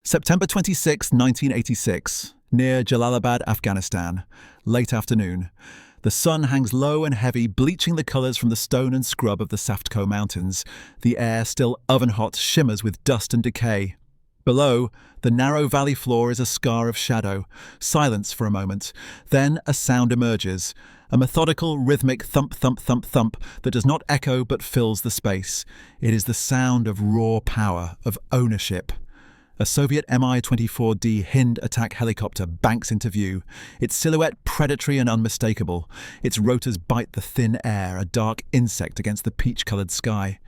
September 26, 1986, near Jalalabad, Afghanistan. Late afternoon. The sun hangs low and heavy, bleaching the colours from the stone and scrub of the Saftko Mountains. The air, still oven-hot, shimmers with dust and decay. Below, the narrow valley floor is a scar of shadow. Silence for a moment. Then a sound emerges. A methodical, rhythmic thump, thump, thump, thump that does not echo but fills the space. It is the sound of raw power, of ownership. A Soviet Mi-24D Hind attack helicopter banks into view, its silhouette predatory and unmistakable. Its rotors bite the thin air, a dark insect against the peach-coloured sky.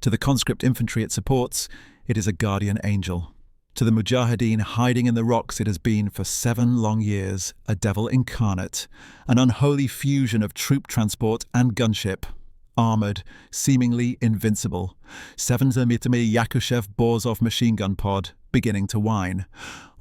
To the conscript infantry it supports, it is a guardian angel. To the mujahideen hiding in the rocks it has been for 7 long years, a devil incarnate, an unholy fusion of troop transport and gunship. Armoured, seemingly invincible. 7mm Yakushev Borzov machine gun pod, beginning to whine.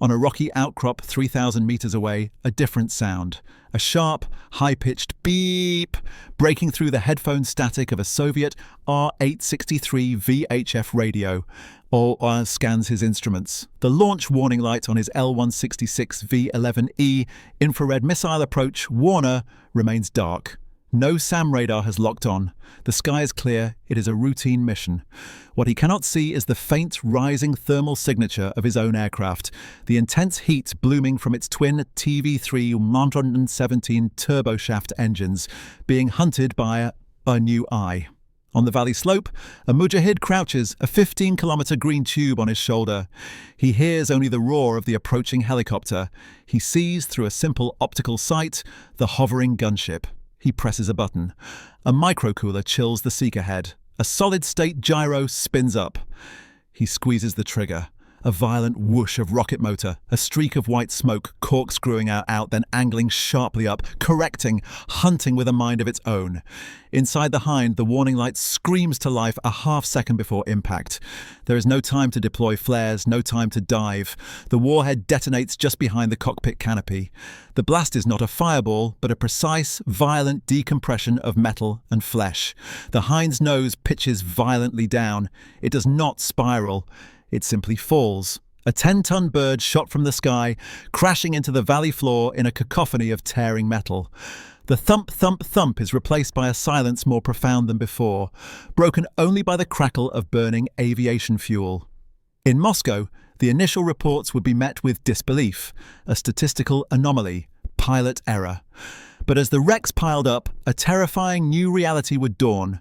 On a rocky outcrop 3,000 metres away, a different sound. A sharp, high-pitched beep, breaking through the headphone static of a Soviet R-863 VHF radio. Or scans his instruments. The launch warning light on his L-166 V-11E infrared missile approach, Warner, remains dark. No SAM radar has locked on. The sky is clear. It is a routine mission. What he cannot see is the faint, rising thermal signature of his own aircraft, the intense heat blooming from its twin TV3 117 turboshaft engines, being hunted by a new eye. On the valley slope, a mujahid crouches, a 15-kilometre green tube on his shoulder. He hears only the roar of the approaching helicopter. He sees, through a simple optical sight, the hovering gunship. He presses a button. A microcooler chills the seeker head. A solid-state gyro spins up. He squeezes the trigger. A violent whoosh of rocket motor, a streak of white smoke corkscrewing out, then angling sharply up, correcting, hunting with a mind of its own. Inside the hind, the warning light screams to life a half-second before impact. There is no time to deploy flares, no time to dive. The warhead detonates just behind the cockpit canopy. The blast is not a fireball, but a precise, violent decompression of metal and flesh. The hind's nose pitches violently down. It does not spiral. It simply falls. A 10-ton bird shot from the sky, crashing into the valley floor in a cacophony of tearing metal. The thump, thump, thump is replaced by a silence more profound than before, broken only by the crackle of burning aviation fuel. In Moscow, the initial reports would be met with disbelief, a statistical anomaly, pilot error. But as the wrecks piled up, a terrifying new reality would dawn.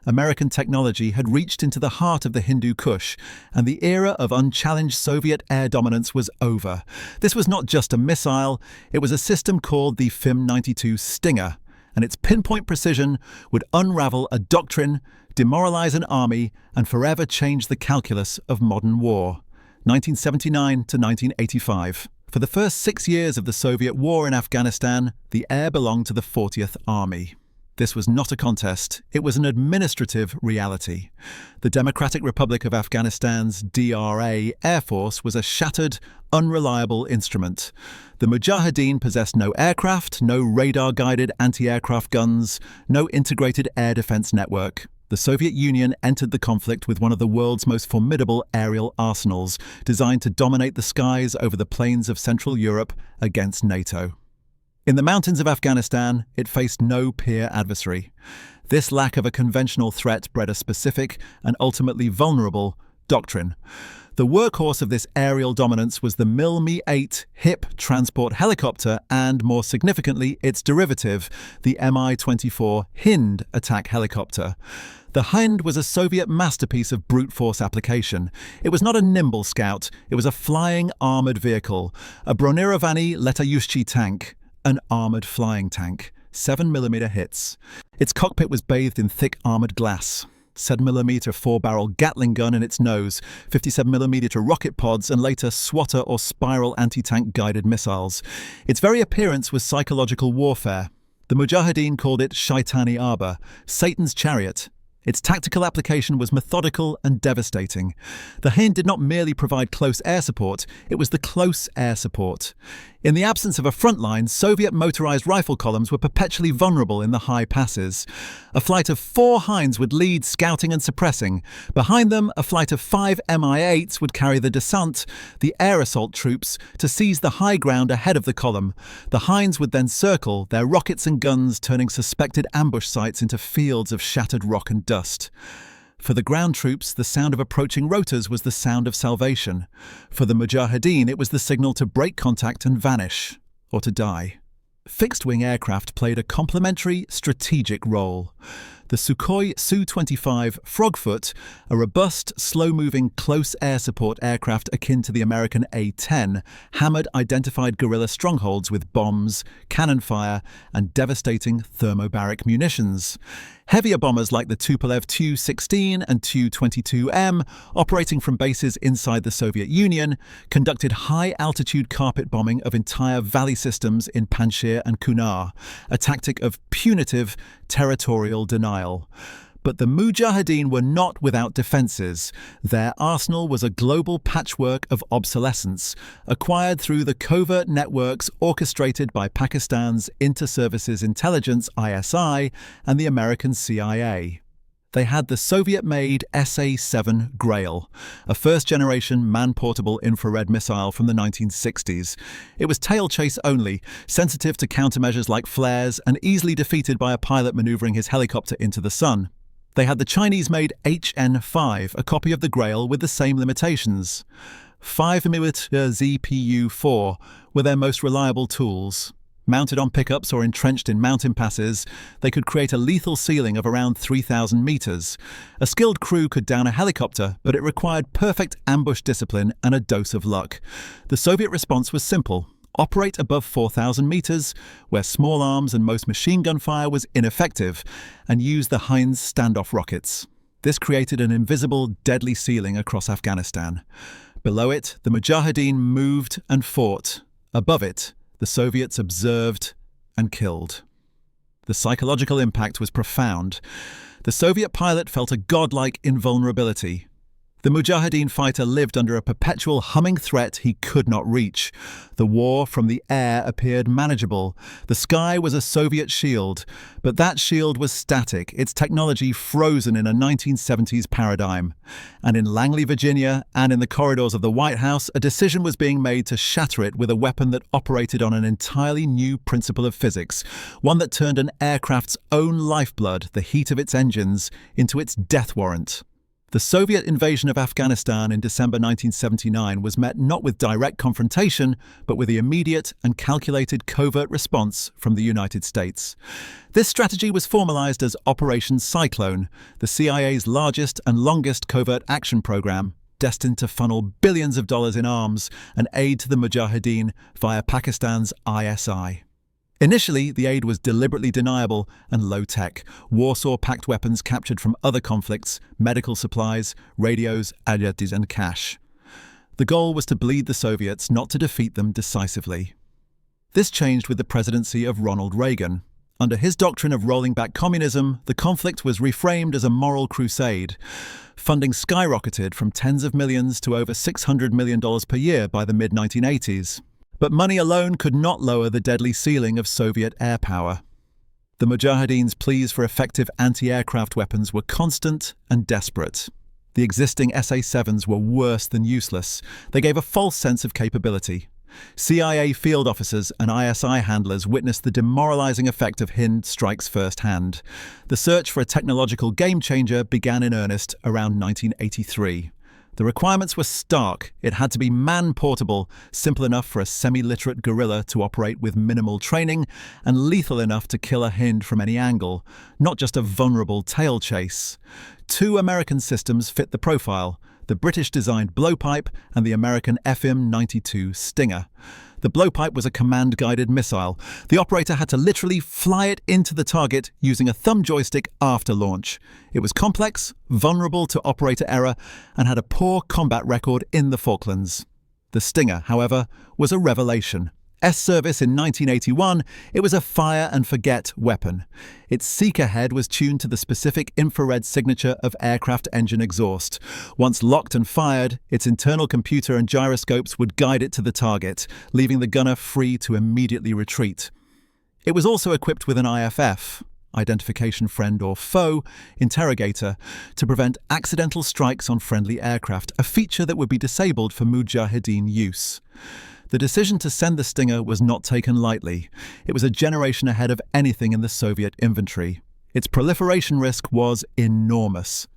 American technology had reached into the heart of the Hindu Kush, and the era of unchallenged Soviet air dominance was over. This was not just a missile, it was a system called the FIM-92 Stinger, and its pinpoint precision would unravel a doctrine, demoralize an army, and forever change the calculus of modern war. 1979 to 1985. For the first 6 years of the Soviet war in Afghanistan, the air belonged to the 40th Army. This was not a contest, it was an administrative reality. The Democratic Republic of Afghanistan's DRA Air Force was a shattered, unreliable instrument. The Mujahideen possessed no aircraft, no radar-guided anti-aircraft guns, no integrated air defense network. The Soviet Union entered the conflict with one of the world's most formidable aerial arsenals, designed to dominate the skies over the plains of Central Europe against NATO. In the mountains of Afghanistan, it faced no peer adversary. This lack of a conventional threat bred a specific, and ultimately vulnerable, doctrine. The workhorse of this aerial dominance was the Mi-8 HIP transport helicopter and, more significantly, its derivative, the Mi-24 Hind attack helicopter. The Hind was a Soviet masterpiece of brute force application. It was not a nimble scout, it was a flying armoured vehicle, a Bronirovanny Letayushchi tank. An armoured flying tank, 7mm hits. Its cockpit was bathed in thick armoured glass. 7mm 4-barrel Gatling gun in its nose, 57mm rocket pods, and later swatter or spiral anti-tank guided missiles. Its very appearance was psychological warfare. The Mujahideen called it Shaitani Arba, Satan's chariot. Its tactical application was methodical and devastating. The Hind did not merely provide close air support, it was the close air support. In the absence of a front line, Soviet motorized rifle columns were perpetually vulnerable in the high passes. A flight of 4 Hinds would lead scouting and suppressing. Behind them, a flight of 5 Mi-8s would carry the descent, the air assault troops, to seize the high ground ahead of the column. The Hinds would then circle, their rockets and guns turning suspected ambush sites into fields of shattered rock and dust. For the ground troops, the sound of approaching rotors was the sound of salvation. For the Mujahideen, it was the signal to break contact and vanish, or to die. Fixed-wing aircraft played a complementary, strategic role. The Sukhoi Su-25 Frogfoot, a robust, slow-moving, close air support aircraft akin to the American A-10, hammered identified guerrilla strongholds with bombs, cannon fire, and devastating thermobaric munitions. Heavier bombers like the Tupolev Tu-16 and Tu-22M, operating from bases inside the Soviet Union, conducted high-altitude carpet bombing of entire valley systems in Panjshir and Kunar, a tactic of punitive, territorial denial. But the Mujahideen were not without defences. Their arsenal was a global patchwork of obsolescence, acquired through the covert networks orchestrated by Pakistan's Inter-Services Intelligence (ISI) and the American CIA. They had the Soviet-made SA-7 Grail, a first-generation man-portable infrared missile from the 1960s. It was tail-chase only, sensitive to countermeasures like flares, and easily defeated by a pilot maneuvering his helicopter into the sun. They had the Chinese-made HN-5, a copy of the Grail with the same limitations. 5mm ZPU-4 were their most reliable tools. Mounted on pickups or entrenched in mountain passes, they could create a lethal ceiling of around 3,000 meters. A skilled crew could down a helicopter, but it required perfect ambush discipline and a dose of luck. The Soviet response was simple. Operate above 4,000 meters, where small arms and most machine gun fire was ineffective, and use the Heinz standoff rockets. This created an invisible, deadly ceiling across Afghanistan. Below it, the Mujahideen moved and fought. Above it, the Soviets observed and killed. The psychological impact was profound. The Soviet pilot felt a godlike invulnerability. The Mujahideen fighter lived under a perpetual humming threat he could not reach. The war from the air appeared manageable. The sky was a Soviet shield, but that shield was static, its technology frozen in a 1970s paradigm. And in Langley, Virginia, and in the corridors of the White House, a decision was being made to shatter it with a weapon that operated on an entirely new principle of physics, one that turned an aircraft's own lifeblood, the heat of its engines, into its death warrant. The Soviet invasion of Afghanistan in December 1979 was met not with direct confrontation, but with the immediate and calculated covert response from the United States. This strategy was formalized as Operation Cyclone, the CIA's largest and longest covert action program, destined to funnel billions of dollars in arms and aid to the Mujahideen via Pakistan's ISI. Initially, the aid was deliberately deniable and low-tech, Warsaw-packed weapons captured from other conflicts, medical supplies, radios, adjectives, and cash. The goal was to bleed the Soviets, not to defeat them decisively. This changed with the presidency of Ronald Reagan. Under his doctrine of rolling back communism, the conflict was reframed as a moral crusade. Funding skyrocketed from tens of millions to over $600 million per year by the mid-1980s. But money alone could not lower the deadly ceiling of Soviet air power. The Mujahideen's pleas for effective anti-aircraft weapons were constant and desperate. The existing SA-7s were worse than useless. They gave a false sense of capability. CIA field officers and ISI handlers witnessed the demoralizing effect of Hind strikes firsthand. The search for a technological game-changer began in earnest around 1983. The requirements were stark. It had to be man-portable, simple enough for a semi-literate guerrilla to operate with minimal training, and lethal enough to kill a Hind from any angle, not just a vulnerable tail chase. 2 American systems fit the profile, the British-designed blowpipe and the American FM-92 Stinger. The blowpipe was a command-guided missile. The operator had to literally fly it into the target using a thumb joystick after launch. It was complex, vulnerable to operator error, and had a poor combat record in the Falklands. The Stinger, however, was a revelation. S-service in 1981, it was a fire-and-forget weapon. Its seeker head was tuned to the specific infrared signature of aircraft engine exhaust. Once locked and fired, its internal computer and gyroscopes would guide it to the target, leaving the gunner free to immediately retreat. It was also equipped with an IFF, identification friend or foe, interrogator, to prevent accidental strikes on friendly aircraft, a feature that would be disabled for Mujahideen use. The decision to send the Stinger was not taken lightly. It was a generation ahead of anything in the Soviet inventory. Its proliferation risk was enormous.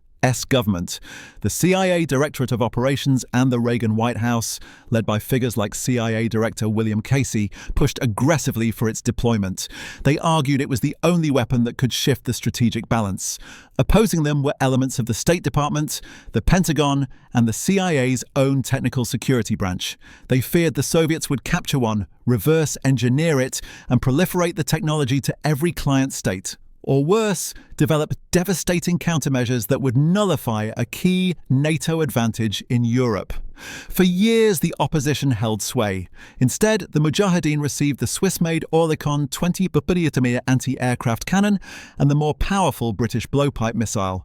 Government, the CIA Directorate of Operations and the Reagan White House, led by figures like CIA Director William Casey, pushed aggressively for its deployment. They argued it was the only weapon that could shift the strategic balance. Opposing them were elements of the State Department, the Pentagon, and the CIA's own technical security branch. They feared the Soviets would capture one, reverse engineer it, and proliferate the technology to every client state. Or worse, develop devastating countermeasures that would nullify a key NATO advantage in Europe. For years, the opposition held sway. Instead, the Mujahideen received the Swiss-made Oerlikon 20 mm anti-aircraft cannon and the more powerful British blowpipe missile.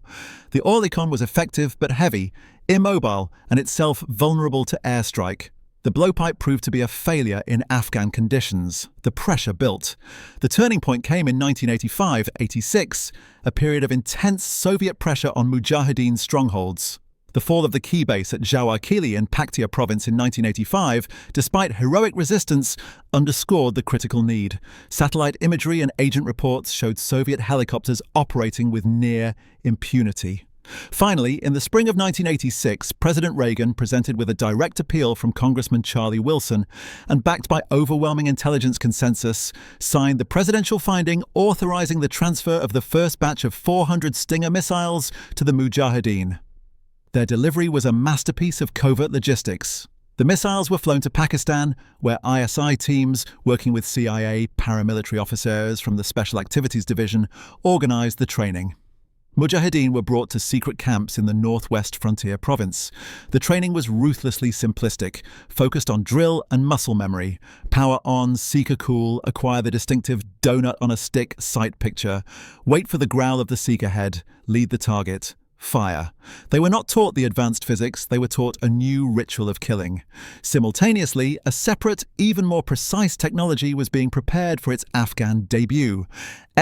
The Oerlikon was effective but heavy, immobile, and itself vulnerable to airstrike. The blowpipe proved to be a failure in Afghan conditions. The pressure built. The turning point came in 1985-86, a period of intense Soviet pressure on Mujahideen strongholds. The fall of the key base at Jawakili in Paktia province in 1985, despite heroic resistance, underscored the critical need. Satellite imagery and agent reports showed Soviet helicopters operating with near impunity. Finally, in the spring of 1986, President Reagan, presented with a direct appeal from Congressman Charlie Wilson and backed by overwhelming intelligence consensus, signed the presidential finding authorizing the transfer of the first batch of 400 Stinger missiles to the Mujahideen. Their delivery was a masterpiece of covert logistics. The missiles were flown to Pakistan, where ISI teams, working with CIA paramilitary officers from the Special Activities Division, organized the training. Mujahideen were brought to secret camps in the northwest frontier province. The training was ruthlessly simplistic, focused on drill and muscle memory. Power on, seeker cool, acquire the distinctive donut on a stick sight picture, wait for the growl of the seeker head, lead the target, fire. They were not taught the advanced physics, they were taught a new ritual of killing. Simultaneously, a separate, even more precise technology was being prepared for its Afghan debut.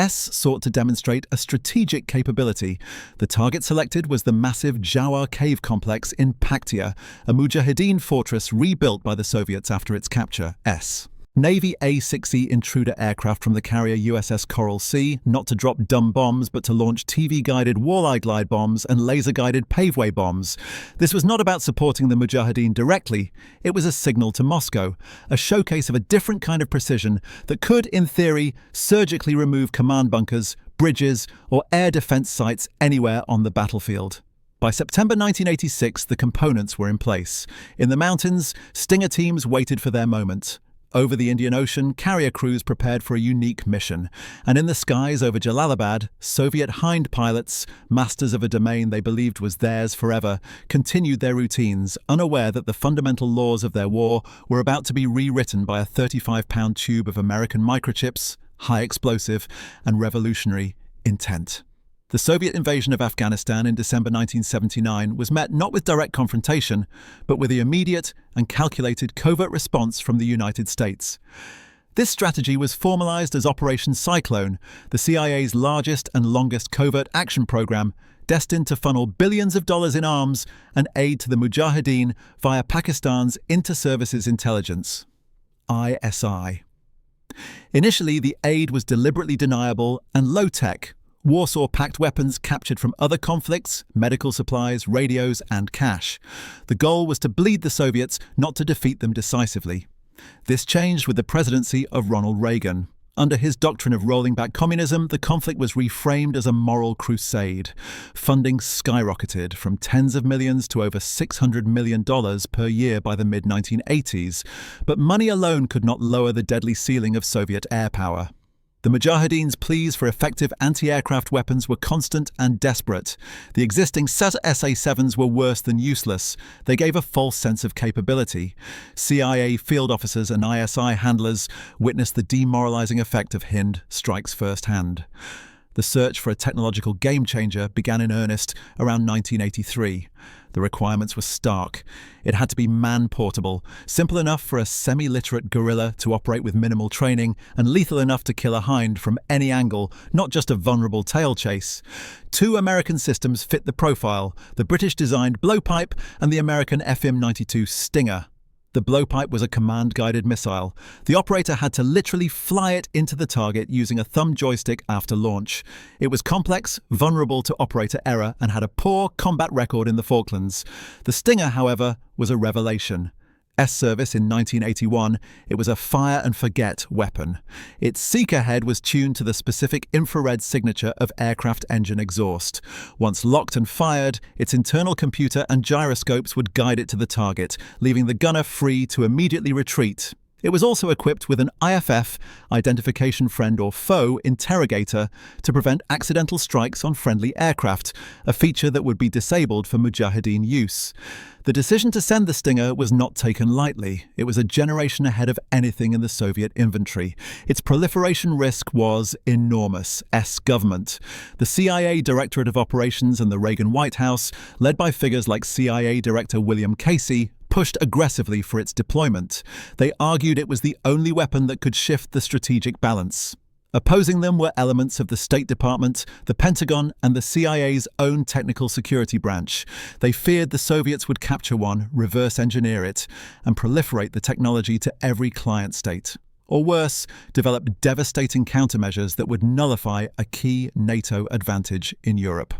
Sought to demonstrate a strategic capability. The target selected was the massive Jawar cave complex in Paktia, a Mujahideen fortress rebuilt by the Soviets after its capture. Navy A-6E intruder aircraft from the carrier USS Coral Sea, not to drop dumb bombs but to launch TV-guided walleye glide bombs and laser-guided paveway bombs. This was not about supporting the Mujahideen directly, it was a signal to Moscow, a showcase of a different kind of precision that could, in theory, surgically remove command bunkers, bridges, or air defense sites anywhere on the battlefield. By September 1986, the components were in place. In the mountains, Stinger teams waited for their moment. Over the Indian Ocean, carrier crews prepared for a unique mission. And in the skies over Jalalabad, Soviet Hind pilots, masters of a domain they believed was theirs forever, continued their routines, unaware that the fundamental laws of their war were about to be rewritten by a 35-pound tube of American microchips, high explosive, and revolutionary intent. The Soviet invasion of Afghanistan in December 1979 was met not with direct confrontation, but with the immediate and calculated covert response from the United States. This strategy was formalized as Operation Cyclone, the CIA's largest and longest covert action program, destined to funnel billions of dollars in arms and aid to the Mujahideen via Pakistan's Inter-Services Intelligence, ISI. Initially, the aid was deliberately deniable and low-tech, Warsaw-packed weapons captured from other conflicts, medical supplies, radios, and cash. The goal was to bleed the Soviets, not to defeat them decisively. This changed with the presidency of Ronald Reagan. Under his doctrine of rolling back communism, the conflict was reframed as a moral crusade. Funding skyrocketed from tens of millions to over $600 million per year by the mid-1980s. But money alone could not lower the deadly ceiling of Soviet air power. The Mujahideen's pleas for effective anti-aircraft weapons were constant and desperate. The existing SA-7s were worse than useless. They gave a false sense of capability. CIA field officers and ISI handlers witnessed the demoralizing effect of Hind strikes firsthand. The search for a technological game-changer began in earnest around 1983. The requirements were stark. It had to be man-portable, simple enough for a semi-literate guerrilla to operate with minimal training, and lethal enough to kill a hind from any angle, not just a vulnerable tail chase. Two American systems fit the profile: the British-designed blowpipe and the American FM-92 Stinger. The blowpipe was a command-guided missile. The operator had to literally fly it into the target using a thumb joystick after launch. It was complex, vulnerable to operator error, and had a poor combat record in the Falklands. The Stinger, however, was a revelation. S-service in 1981, it was a fire-and-forget weapon. Its seeker head was tuned to the specific infrared signature of aircraft engine exhaust. Once locked and fired, its internal computer and gyroscopes would guide it to the target, leaving the gunner free to immediately retreat. It was also equipped with an IFF, Identification Friend or Foe, interrogator to prevent accidental strikes on friendly aircraft, a feature that would be disabled for Mujahideen use. The decision to send the Stinger was not taken lightly. It was a generation ahead of anything in the Soviet inventory. Its proliferation risk was enormous. Government. The CIA Directorate of Operations and the Reagan White House, led by figures like CIA Director William Casey, pushed aggressively for its deployment. They argued it was the only weapon that could shift the strategic balance. Opposing them were elements of the State Department, the Pentagon, and the CIA's own technical security branch. They feared the Soviets would capture one, reverse engineer it, and proliferate the technology to every client state. Or worse, develop devastating countermeasures that would nullify a key NATO advantage in Europe.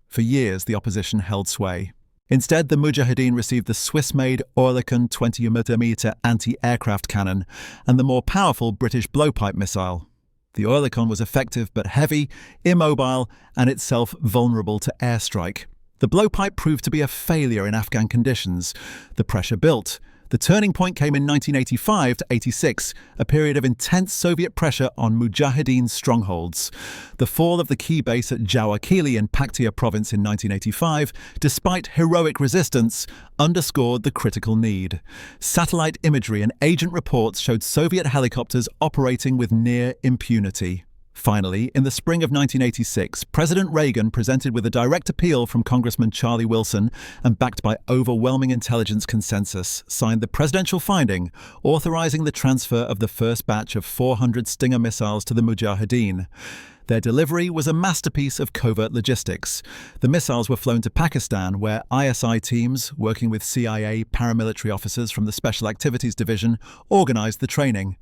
For years, the opposition held sway. Instead, the Mujahideen received the Swiss-made Oerlikon 20mm anti-aircraft cannon and the more powerful British blowpipe missile. The Oerlikon was effective but heavy, immobile, and itself vulnerable to airstrike. The blowpipe proved to be a failure in Afghan conditions. The pressure built. The turning point came in 1985 to 86, a period of intense Soviet pressure on Mujahideen strongholds. The fall of the key base at Jawakili in Paktia province in 1985, despite heroic resistance, underscored the critical need. Satellite imagery and agent reports showed Soviet helicopters operating with near impunity. Finally, in the spring of 1986, President Reagan, presented with a direct appeal from Congressman Charlie Wilson and backed by overwhelming intelligence consensus, signed the presidential finding authorizing the transfer of the first batch of 400 Stinger missiles to the Mujahideen. Their delivery was a masterpiece of covert logistics. The missiles were flown to Pakistan, where ISI teams, working with CIA paramilitary officers from the Special Activities Division, organized the training.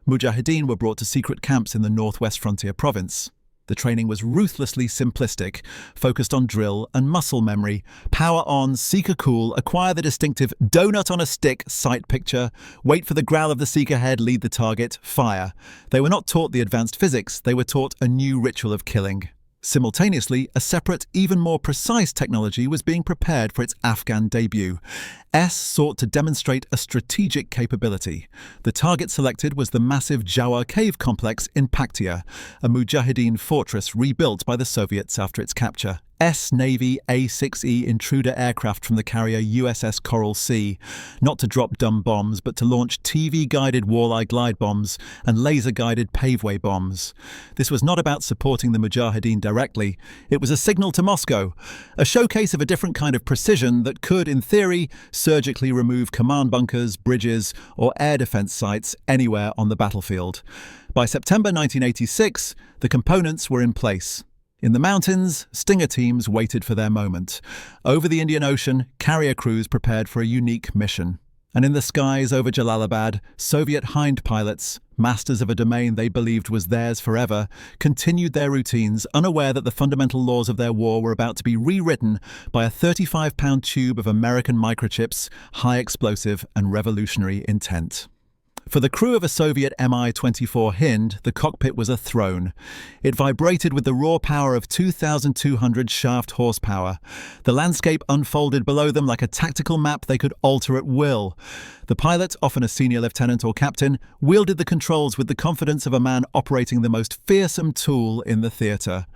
Mujahideen were brought to secret camps in the northwest frontier province. The training was ruthlessly simplistic, focused on drill and muscle memory. Power on, seeker cool, acquire the distinctive donut on a stick sight picture, wait for the growl of the seeker head, lead the target, fire. They were not taught the advanced physics, they were taught a new ritual of killing. Simultaneously, a separate, even more precise technology was being prepared for its Afghan debut. S sought to demonstrate a strategic capability. The target selected was the massive Jawar cave complex in Paktia, a Mujahideen fortress rebuilt by the Soviets after its capture. Navy A-6E intruder aircraft from the carrier USS Coral Sea, not to drop dumb bombs, but to launch TV-guided walleye glide bombs and laser-guided paveway bombs. This was not about supporting the Mujahideen directly. It was a signal to Moscow, a showcase of a different kind of precision that could, in theory, surgically remove command bunkers, bridges, or air defense sites anywhere on the battlefield. By September 1986, the components were in place. In the mountains, Stinger teams waited for their moment. Over the Indian Ocean, carrier crews prepared for a unique mission. And in the skies over Jalalabad, Soviet Hind pilots, masters of a domain they believed was theirs forever, continued their routines, unaware that the fundamental laws of their war were about to be rewritten by a 35-pound tube of American microchips, high explosive and revolutionary intent. For the crew of a Soviet Mi-24 Hind, the cockpit was a throne. It vibrated with the raw power of 2,200 shaft horsepower. The landscape unfolded below them like a tactical map they could alter at will. The pilot, often a senior lieutenant or captain, wielded the controls with the confidence of a man operating the most fearsome tool in the theatre.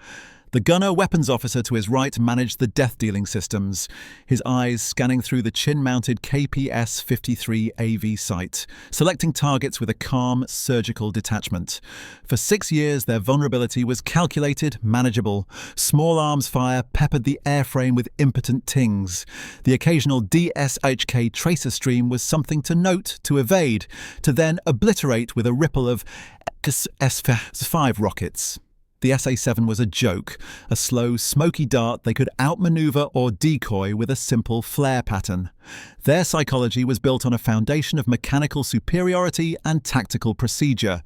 The gunner weapons officer to his right managed the death-dealing systems, his eyes scanning through the chin-mounted KPS-53 AV sight, selecting targets with a calm, surgical detachment. For 6 years, their vulnerability was calculated, manageable. Small arms fire peppered the airframe with impotent tings. The occasional DSHK tracer stream was something to note, to evade, to then obliterate with a ripple of S-5 rockets. The SA-7 was a joke, a slow, smoky dart they could outmaneuver or decoy with a simple flare pattern. Their psychology was built on a foundation of mechanical superiority and tactical procedure.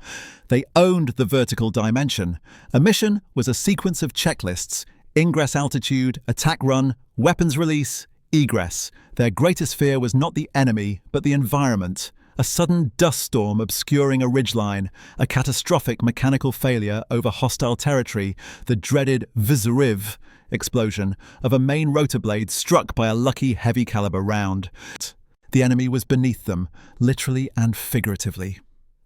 They owned the vertical dimension. A mission was a sequence of checklists: ingress altitude, attack run, weapons release, egress. Their greatest fear was not the enemy, but the environment. A sudden dust storm obscuring a ridgeline, a catastrophic mechanical failure over hostile territory, the dreaded vzryv explosion of a main rotor blade struck by a lucky heavy-caliber round. The enemy was beneath them, literally and figuratively.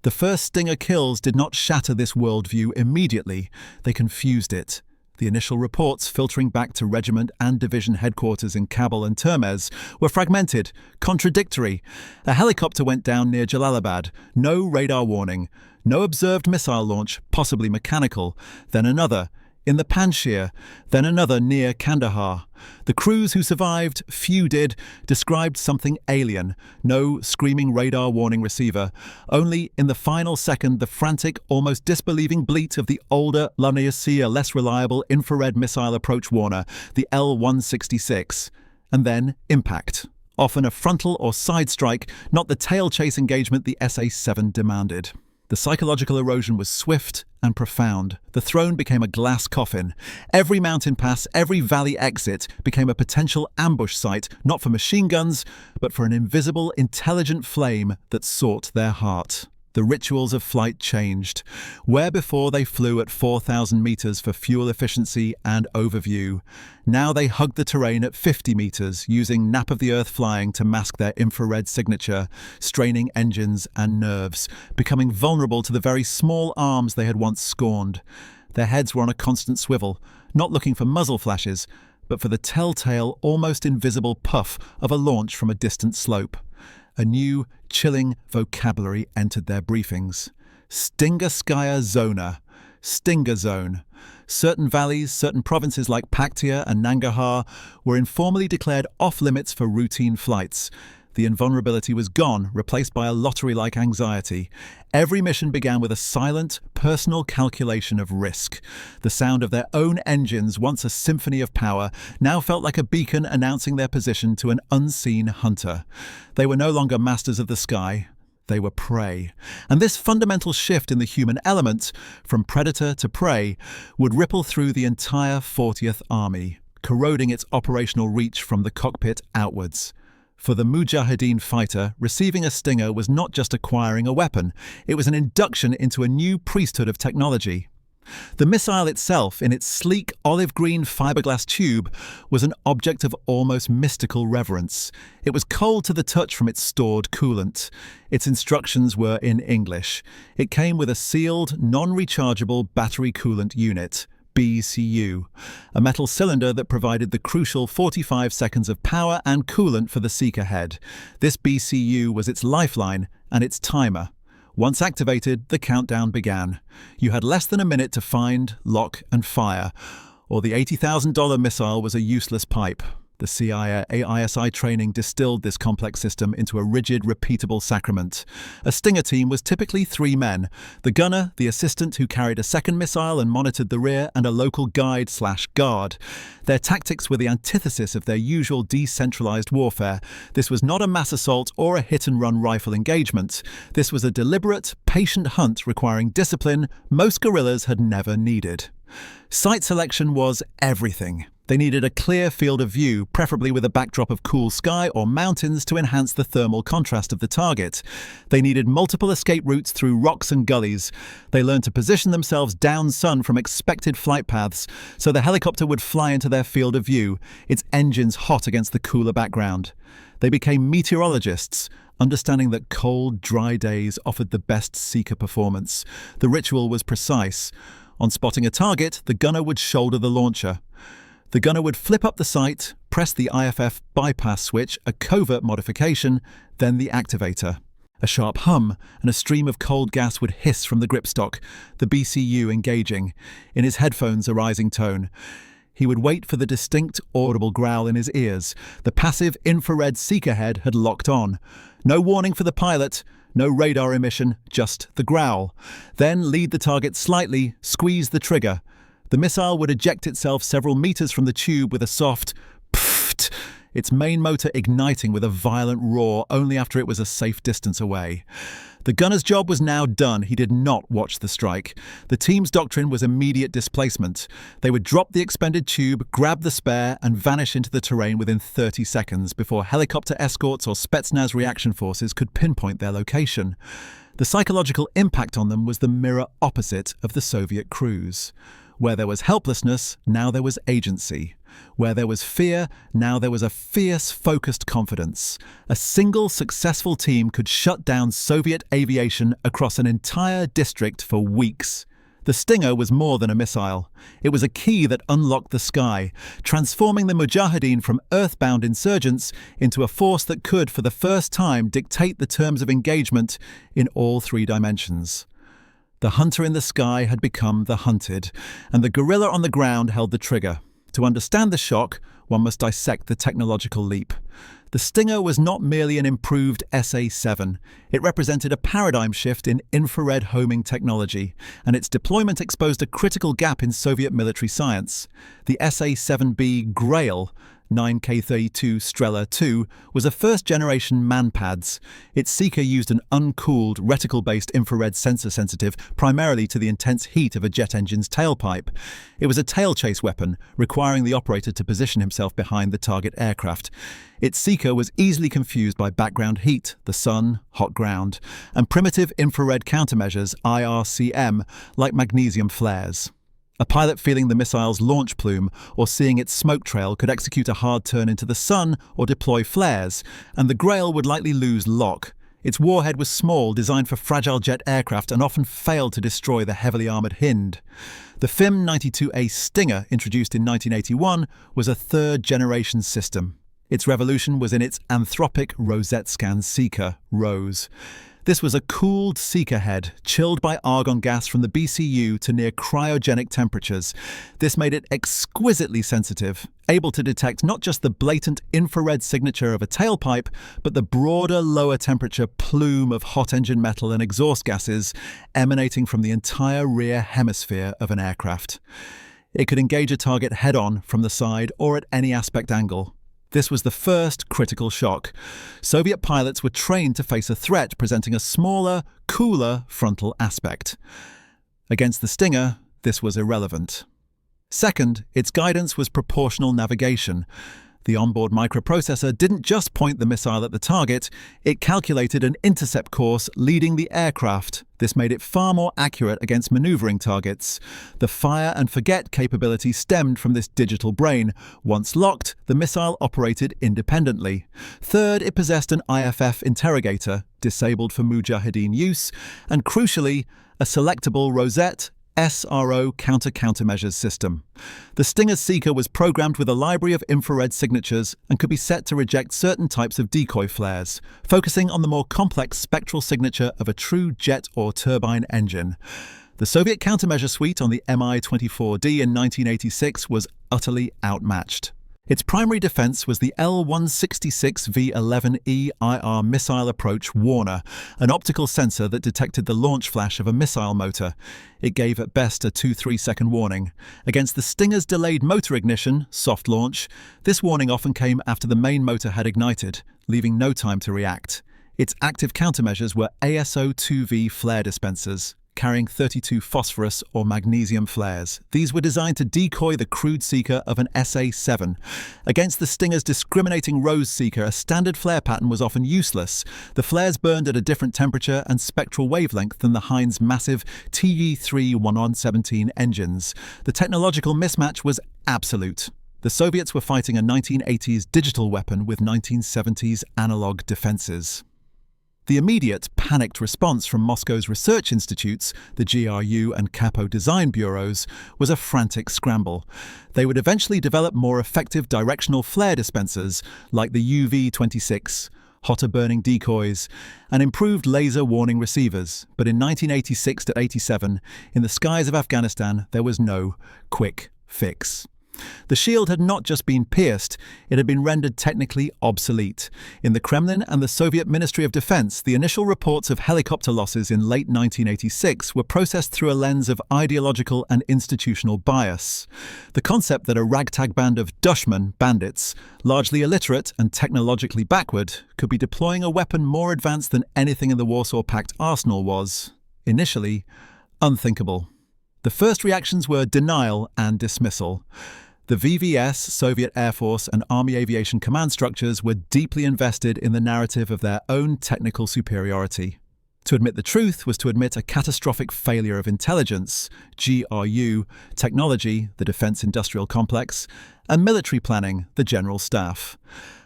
The first Stinger kills did not shatter this worldview immediately. They confused it. The initial reports filtering back to regiment and division headquarters in Kabul and Termez were fragmented, contradictory. A helicopter went down near Jalalabad, no radar warning, no observed missile launch, possibly mechanical, then another in the Panjshir, then another near Kandahar. The crews who survived, few did, described something alien. No screaming radar warning receiver. Only, in the final second, the frantic, almost disbelieving bleat of the older, less reliable infrared missile approach warner, the L-166. And then impact. Often a frontal or side strike, not the tail chase engagement the SA-7 demanded. The psychological erosion was swift and profound. The throne became a glass coffin. Every mountain pass, every valley exit became a potential ambush site, not for machine guns, but for an invisible, intelligent flame that sought their heart. The rituals of flight changed. Where before they flew at 4,000 meters for fuel efficiency and overview, now they hugged the terrain at 50 meters, using nap-of-the-earth flying to mask their infrared signature, straining engines and nerves, becoming vulnerable to the very small arms they had once scorned. Their heads were on a constant swivel, not looking for muzzle flashes, but for the telltale, almost invisible puff of a launch from a distant slope. A new, chilling vocabulary entered their briefings. Stingerskaya Zona. Stinger Zone. Certain valleys, certain provinces like Paktia and Nangarhar were informally declared off-limits for routine flights. The invulnerability was gone, replaced by a lottery-like anxiety. Every mission began with a silent, personal calculation of risk. The sound of their own engines, once a symphony of power, now felt like a beacon announcing their position to an unseen hunter. They were no longer masters of the sky. They were prey. And this fundamental shift in the human element, from predator to prey, would ripple through the entire 40th Army, corroding its operational reach from the cockpit outwards. For the Mujahideen fighter, receiving a Stinger was not just acquiring a weapon, it was an induction into a new priesthood of technology. The missile itself, in its sleek olive-green fiberglass tube, was an object of almost mystical reverence. It was cold to the touch from its stored coolant. Its instructions were in English. It came with a sealed, non-rechargeable battery coolant unit. BCU, a metal cylinder that provided the crucial 45 seconds of power and coolant for the seeker head. This BCU was its lifeline and its timer. Once activated, the countdown began. You had less than a minute to find, lock, and fire, or the $80,000 missile was a useless pipe. The CIA ISI training distilled this complex system into a rigid, repeatable sacrament. A Stinger team was typically 3 men: the gunner, the assistant who carried a second missile and monitored the rear, and a local guide/guard. Their tactics were the antithesis of their usual decentralized warfare. This was not a mass assault or a hit-and-run rifle engagement. This was a deliberate, patient hunt requiring discipline most guerrillas had never needed. Site selection was everything. They needed a clear field of view, preferably with a backdrop of cool sky or mountains to enhance the thermal contrast of the target. They needed multiple escape routes through rocks and gullies. They learned to position themselves down-sun from expected flight paths, so the helicopter would fly into their field of view, its engines hot against the cooler background. They became meteorologists, understanding that cold, dry days offered the best seeker performance. The ritual was precise. On spotting a target, the gunner would shoulder the launcher. The gunner would flip up the sight, press the IFF bypass switch, a covert modification, then the activator. A sharp hum and a stream of cold gas would hiss from the gripstock, the BCU engaging. In his headphones, a rising tone. He would wait for the distinct, audible growl in his ears. The passive infrared seeker head had locked on. No warning for the pilot, no radar emission, just the growl. Then lead the target slightly, squeeze the trigger. The missile would eject itself several meters from the tube with a soft pfft, its main motor igniting with a violent roar only after it was a safe distance away. The gunner's job was now done. He did not watch the strike. The team's doctrine was immediate displacement. They would drop the expended tube, grab the spare, and vanish into the terrain within 30 seconds before helicopter escorts or Spetsnaz reaction forces could pinpoint their location. The psychological impact on them was the mirror opposite of the Soviet crews. Where there was helplessness, now there was agency. Where there was fear, now there was a fierce, focused confidence. A single successful team could shut down Soviet aviation across an entire district for weeks. The Stinger was more than a missile. It was a key that unlocked the sky, transforming the Mujahideen from earthbound insurgents into a force that could, for the first time, dictate the terms of engagement in all three dimensions. The hunter in the sky had become the hunted, and the guerrilla on the ground held the trigger. To understand the shock, one must dissect the technological leap. The Stinger was not merely an improved SA-7. It represented a paradigm shift in infrared homing technology, and its deployment exposed a critical gap in Soviet military science. The SA-7B Grail, 9K32 Strela 2, was a first-generation manpads. Its seeker used an uncooled, reticle-based infrared sensor sensitive primarily to the intense heat of a jet engine's tailpipe. It was a tail-chase weapon, requiring the operator to position himself behind the target aircraft. Its seeker was easily confused by background heat, the sun, hot ground, and primitive infrared countermeasures, IRCM, like magnesium flares. A pilot feeling the missile's launch plume or seeing its smoke trail could execute a hard turn into the sun or deploy flares, and the Grail would likely lose lock. Its warhead was small, designed for fragile jet aircraft, and often failed to destroy the heavily armoured Hind. The FIM-92A Stinger, introduced in 1981, was a third-generation system. Its revolution was in its anthropic rosette scan seeker, ROSE. This was a cooled seeker head, chilled by argon gas from the BCU to near cryogenic temperatures. This made it exquisitely sensitive, able to detect not just the blatant infrared signature of a tailpipe, but the broader, lower temperature plume of hot engine metal and exhaust gases emanating from the entire rear hemisphere of an aircraft. It could engage a target head-on, from the side, or at any aspect angle. This was the first critical shock. Soviet pilots were trained to face a threat presenting a smaller, cooler frontal aspect. Against the Stinger, this was irrelevant. Second, its guidance was proportional navigation. The onboard microprocessor didn't just point the missile at the target, it calculated an intercept course leading the aircraft. This made it far more accurate against maneuvering targets. The fire and forget capability stemmed from this digital brain. Once locked, the missile operated independently. Third, it possessed an IFF interrogator, disabled for Mujahideen use, and crucially, a selectable rosette SRO countermeasures system. The Stinger's seeker was programmed with a library of infrared signatures and could be set to reject certain types of decoy flares, focusing on the more complex spectral signature of a true jet or turbine engine. The Soviet countermeasure suite on the Mi-24D in 1986 was utterly outmatched. Its primary defense was the L-166V11E IR missile approach Warner, an optical sensor that detected the launch flash of a missile motor. It gave at best a 2-3 second warning. Against the Stinger's delayed motor ignition, soft launch, this warning often came after the main motor had ignited, leaving no time to react. Its active countermeasures were ASO-2V flare dispensers, carrying 32 phosphorus or magnesium flares. These were designed to decoy the crude seeker of an SA-7. Against the Stinger's discriminating rose seeker, a standard flare pattern was often useless. The flares burned at a different temperature and spectral wavelength than the Heinz massive TE-3-1117 engines. The technological mismatch was absolute. The Soviets were fighting a 1980s digital weapon with 1970s analog defenses. The immediate, panicked response from Moscow's research institutes, the GRU and Capo design bureaus, was a frantic scramble. They would eventually develop more effective directional flare dispensers like the UV-26, hotter burning decoys, and improved laser warning receivers. But in 1986-87, in the skies of Afghanistan, there was no quick fix. The shield had not just been pierced, it had been rendered technically obsolete. In the Kremlin and the Soviet Ministry of Defense, the initial reports of helicopter losses in late 1986 were processed through a lens of ideological and institutional bias. The concept that a ragtag band of Dushmen bandits, largely illiterate and technologically backward, could be deploying a weapon more advanced than anything in the Warsaw Pact arsenal was, initially, unthinkable. The first reactions were denial and dismissal. The VVS, Soviet Air Force, and Army aviation command structures were deeply invested in the narrative of their own technical superiority. To admit the truth was to admit a catastrophic failure of intelligence, GRU, technology, the defense industrial complex, and military planning, the general staff.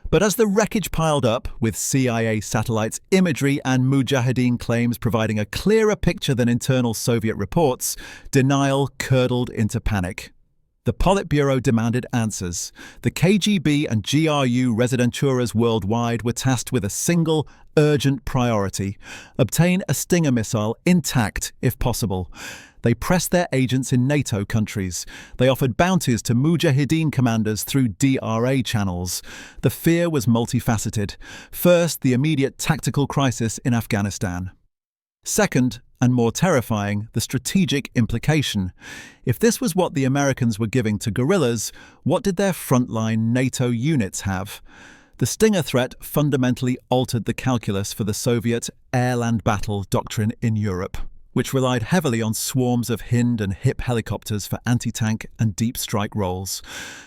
But as the wreckage piled up, with CIA satellites, imagery, and Mujahideen claims providing a clearer picture than internal Soviet reports, denial curdled into panic. The Politburo demanded answers. The KGB and GRU residenturas worldwide were tasked with a single, urgent priority: obtain a Stinger missile intact, if possible. They pressed their agents in NATO countries. They offered bounties to Mujahideen commanders through DRA channels. The fear was multifaceted. First, the immediate tactical crisis in Afghanistan. Second, and more terrifying, the strategic implication. If this was what the Americans were giving to guerrillas, what did their frontline NATO units have? The Stinger threat fundamentally altered the calculus for the Soviet air-land battle doctrine in Europe, which relied heavily on swarms of Hind and HIP helicopters for anti-tank and deep strike roles.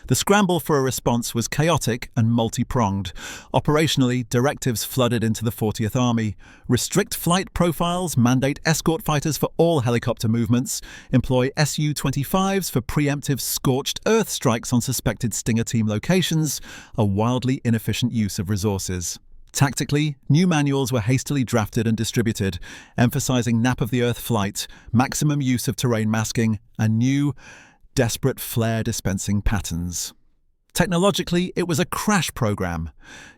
The scramble for a response was chaotic and multi-pronged. Operationally, directives flooded into the 40th Army. Restrict flight profiles, mandate escort fighters for all helicopter movements, employ Su-25s for preemptive scorched earth strikes on suspected Stinger team locations, a wildly inefficient use of resources. Tactically, new manuals were hastily drafted and distributed, emphasizing nap-of-the-earth flight, maximum use of terrain masking, and new, desperate flare dispensing patterns. Technologically, it was a crash program.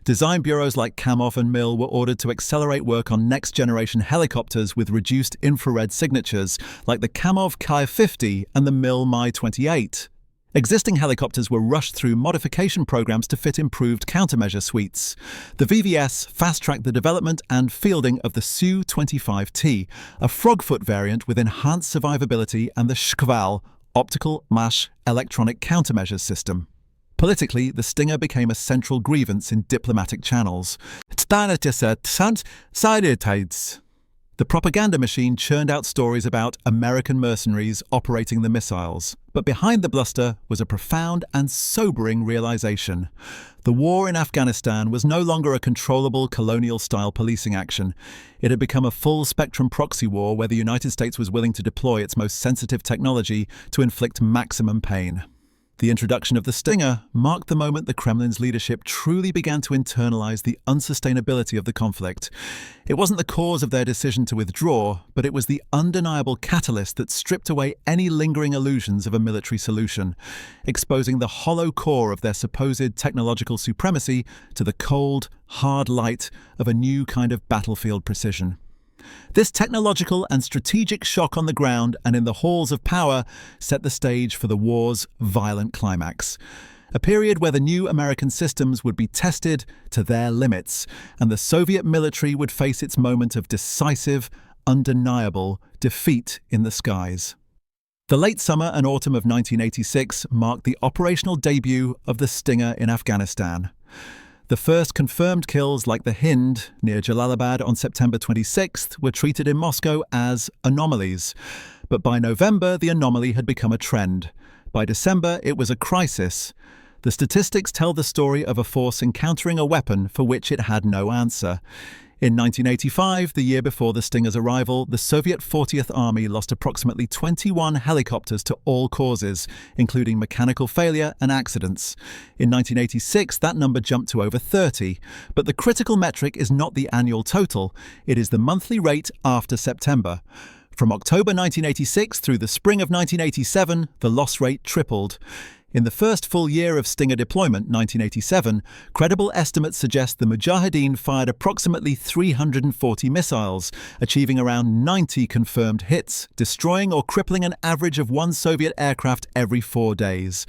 Design bureaus like Kamov and Mill were ordered to accelerate work on next-generation helicopters with reduced infrared signatures, like the Kamov Ki-50 and the Mill Mi-28. Existing helicopters were rushed through modification programs to fit improved countermeasure suites. The VVS fast-tracked the development and fielding of the Su-25T, a frogfoot variant with enhanced survivability, and the Shkval, optical MASH electronic countermeasures system. Politically, the Stinger became a central grievance in diplomatic channels. The propaganda machine churned out stories about American mercenaries operating the missiles. But behind the bluster was a profound and sobering realization. The war in Afghanistan was no longer a controllable colonial-style policing action. It had become a full-spectrum proxy war where the United States was willing to deploy its most sensitive technology to inflict maximum pain. The introduction of the Stinger marked the moment the Kremlin's leadership truly began to internalize the unsustainability of the conflict. It wasn't the cause of their decision to withdraw, but it was the undeniable catalyst that stripped away any lingering illusions of a military solution, exposing the hollow core of their supposed technological supremacy to the cold, hard light of a new kind of battlefield precision. This technological and strategic shock on the ground and in the halls of power set the stage for the war's violent climax. A period where the new American systems would be tested to their limits, and the Soviet military would face its moment of decisive, undeniable defeat in the skies. The late summer and autumn of 1986 marked the operational debut of the Stinger in Afghanistan. The first confirmed kills, like the Hind near Jalalabad on September 26th, were treated in Moscow as anomalies. But by November, the anomaly had become a trend. By December, it was a crisis. The statistics tell the story of a force encountering a weapon for which it had no answer. In 1985, the year before the Stinger's arrival, the Soviet 40th Army lost approximately 21 helicopters to all causes, including mechanical failure and accidents. In 1986, that number jumped to over 30. But the critical metric is not the annual total, it is the monthly rate after September. From October 1986 through the spring of 1987, the loss rate tripled. In the first full year of Stinger deployment, 1987, credible estimates suggest the Mujahideen fired approximately 340 missiles, achieving around 90 confirmed hits, destroying or crippling an average of one Soviet aircraft every 4 days.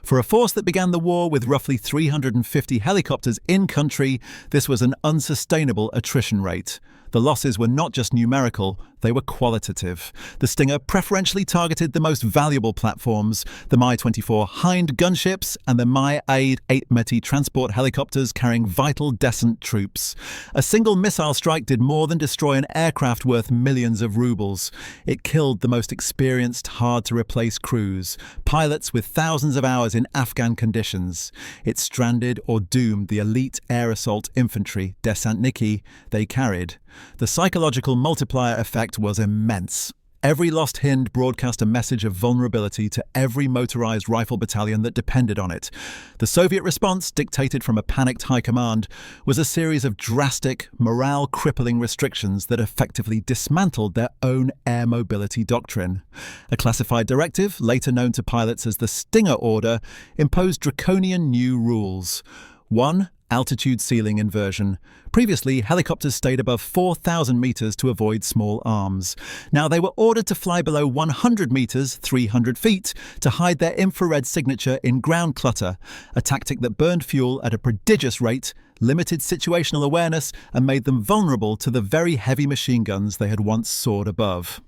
For a force that began the war with roughly 350 helicopters in country, this was an unsustainable attrition rate. The losses were not just numerical, they were qualitative. The Stinger preferentially targeted the most valuable platforms, the Mi-24 Hind gunships and the Mi-8 Metty transport helicopters carrying vital descent troops. A single missile strike did more than destroy an aircraft worth millions of rubles. It killed the most experienced, hard-to-replace crews, pilots with thousands of hours in Afghan conditions. It stranded or doomed the elite air assault infantry, desantniki, they carried. The psychological multiplier effect was immense. Every lost Hind broadcast a message of vulnerability to every motorized rifle battalion that depended on it. The Soviet response, dictated from a panicked high command, was a series of drastic, morale-crippling restrictions that effectively dismantled their own air mobility doctrine. A classified directive, later known to pilots as the Stinger Order, imposed draconian new rules. 1. Altitude ceiling inversion. Previously, helicopters stayed above 4,000 meters to avoid small arms. Now they were ordered to fly below 100 meters, 300 feet, to hide their infrared signature in ground clutter, a tactic that burned fuel at a prodigious rate, limited situational awareness, and made them vulnerable to the very heavy machine guns they had once soared above.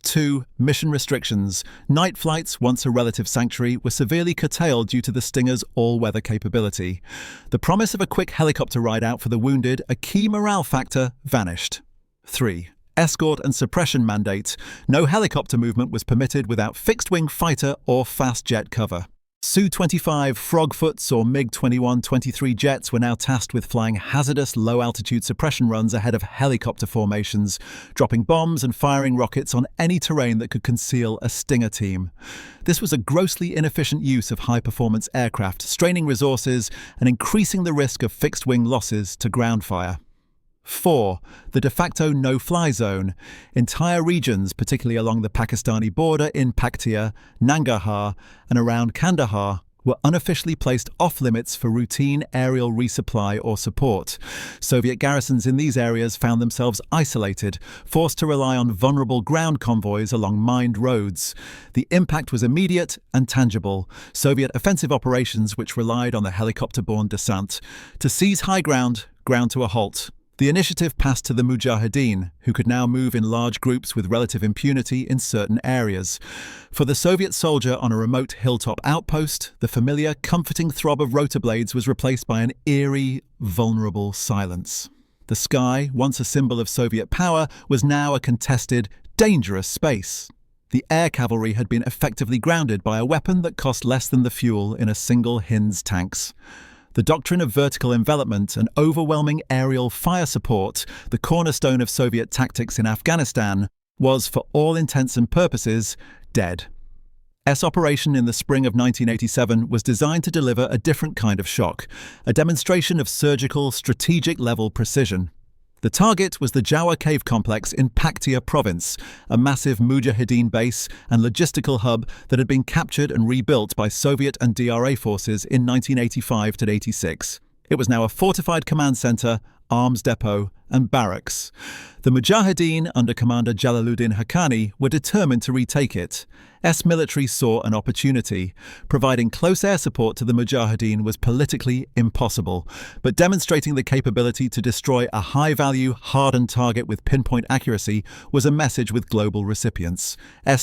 2. Mission restrictions. Night flights, once a relative sanctuary, were severely curtailed due to the Stinger's all-weather capability. The promise of a quick helicopter ride out for the wounded, a key morale factor, vanished. 3. Escort and suppression mandate. No helicopter movement was permitted without fixed-wing fighter or fast jet cover. Su-25 Frogfoots or MiG-21-23 jets were now tasked with flying hazardous low-altitude suppression runs ahead of helicopter formations, dropping bombs and firing rockets on any terrain that could conceal a Stinger team. This was a grossly inefficient use of high-performance aircraft, straining resources and increasing the risk of fixed-wing losses to ground fire. 4. The de facto no-fly zone. Entire regions, particularly along the Pakistani border in Paktia, Nangarhar, and around Kandahar, were unofficially placed off-limits for routine aerial resupply or support. Soviet garrisons in these areas found themselves isolated, forced to rely on vulnerable ground convoys along mined roads. The impact was immediate and tangible. Soviet offensive operations, which relied on the helicopter-borne descent, to seize high ground, ground to a halt. The initiative passed to the Mujahideen, who could now move in large groups with relative impunity in certain areas. For the Soviet soldier on a remote hilltop outpost, the familiar, comforting throb of rotor blades was replaced by an eerie, vulnerable silence. The sky, once a symbol of Soviet power, was now a contested, dangerous space. The air cavalry had been effectively grounded by a weapon that cost less than the fuel in a single Hind's tanks. The doctrine of vertical envelopment and overwhelming aerial fire support, the cornerstone of Soviet tactics in Afghanistan, was, for all intents and purposes, dead. S-Operation in the spring of 1987 was designed to deliver a different kind of shock, a demonstration of surgical, strategic-level precision. The target was the Jawa Cave Complex in Paktia province, a massive Mujahideen base and logistical hub that had been captured and rebuilt by Soviet and DRA forces in 1985-86. It was now a fortified command center, arms depot, and barracks. The Mujahideen, under Commander Jalaluddin Haqqani, were determined to retake it. Military saw an opportunity. Providing close air support to the Mujahideen was politically impossible, but demonstrating the capability to destroy a high-value, hardened target with pinpoint accuracy was a message with global recipients.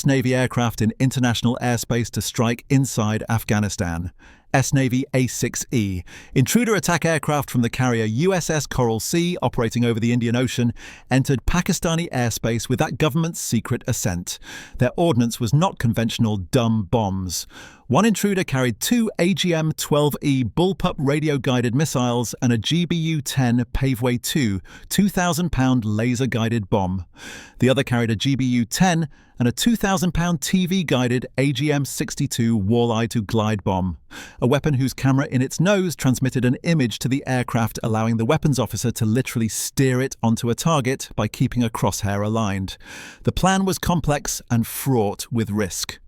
Navy aircraft in international airspace to strike inside Afghanistan. Navy A-6E, intruder attack aircraft from the carrier USS Coral Sea operating over the Indian Ocean, entered Pakistani airspace with that government's secret assent. Their ordnance was not conventional dumb bombs. One intruder carried two AGM-12E bullpup radio-guided missiles and a GBU-10 Paveway 2 2,000-pound laser-guided bomb. The other carried a GBU-10 and a 2,000-pound TV-guided AGM-62 Walleye-to-glide bomb, a weapon whose camera in its nose transmitted an image to the aircraft, allowing the weapons officer to literally steer it onto a target by keeping a crosshair aligned. The plan was complex and fraught with risk.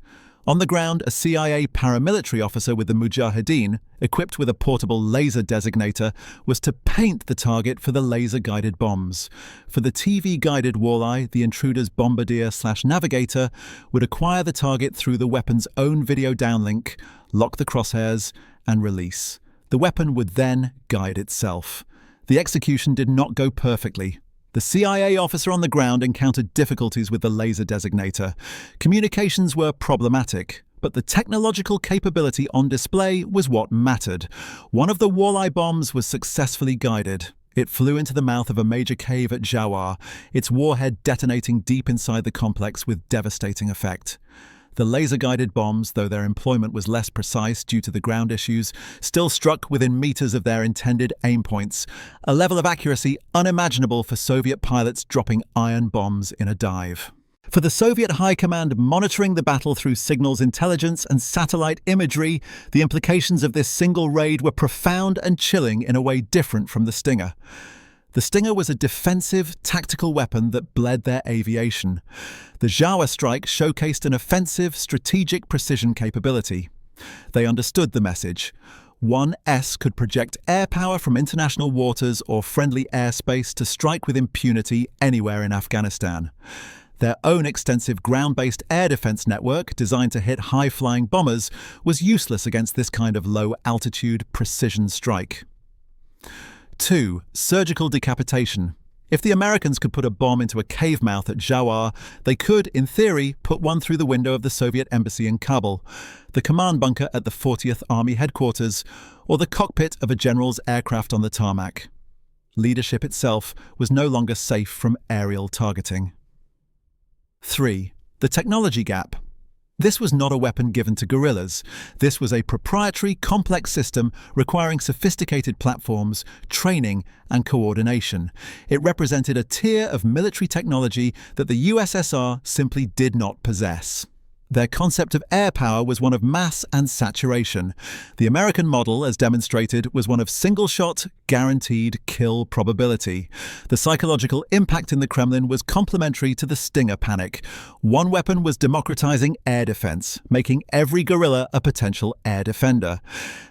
On the ground, a CIA paramilitary officer with the Mujahideen, equipped with a portable laser designator, was to paint the target for the laser-guided bombs. For the TV-guided Walleye, the intruder's bombardier/navigator would acquire the target through the weapon's own video downlink, lock the crosshairs, and release. The weapon would then guide itself. The execution did not go perfectly. The CIA officer on the ground encountered difficulties with the laser designator. Communications were problematic, but the technological capability on display was what mattered. One of the Walleye bombs was successfully guided. It flew into the mouth of a major cave at Jawar, its warhead detonating deep inside the complex with devastating effect. The laser-guided bombs, though their employment was less precise due to the ground issues, still struck within meters of their intended aim points, a level of accuracy unimaginable for Soviet pilots dropping iron bombs in a dive. For the Soviet High Command monitoring the battle through signals intelligence and satellite imagery, the implications of this single raid were profound and chilling in a way different from the Stinger. The Stinger was a defensive, tactical weapon that bled their aviation. The Jawa strike showcased an offensive, strategic precision capability. They understood the message. 1S could project air power from international waters or friendly airspace to strike with impunity anywhere in Afghanistan. Their own extensive ground-based air defense network, designed to hit high-flying bombers, was useless against this kind of low-altitude, precision strike. 2. Surgical decapitation. If the Americans could put a bomb into a cave mouth at Jawar, they could, in theory, put one through the window of the Soviet embassy in Kabul, the command bunker at the 40th Army headquarters, or the cockpit of a general's aircraft on the tarmac. Leadership itself was no longer safe from aerial targeting. 3. The technology gap. This was not a weapon given to guerrillas. This was a proprietary, complex system requiring sophisticated platforms, training, and coordination. It represented a tier of military technology that the USSR simply did not possess. Their concept of air power was one of mass and saturation. The American model, as demonstrated, was one of single-shot, guaranteed kill probability. The psychological impact in the Kremlin was complementary to the Stinger panic. One weapon was democratizing air defense, making every guerrilla a potential air defender.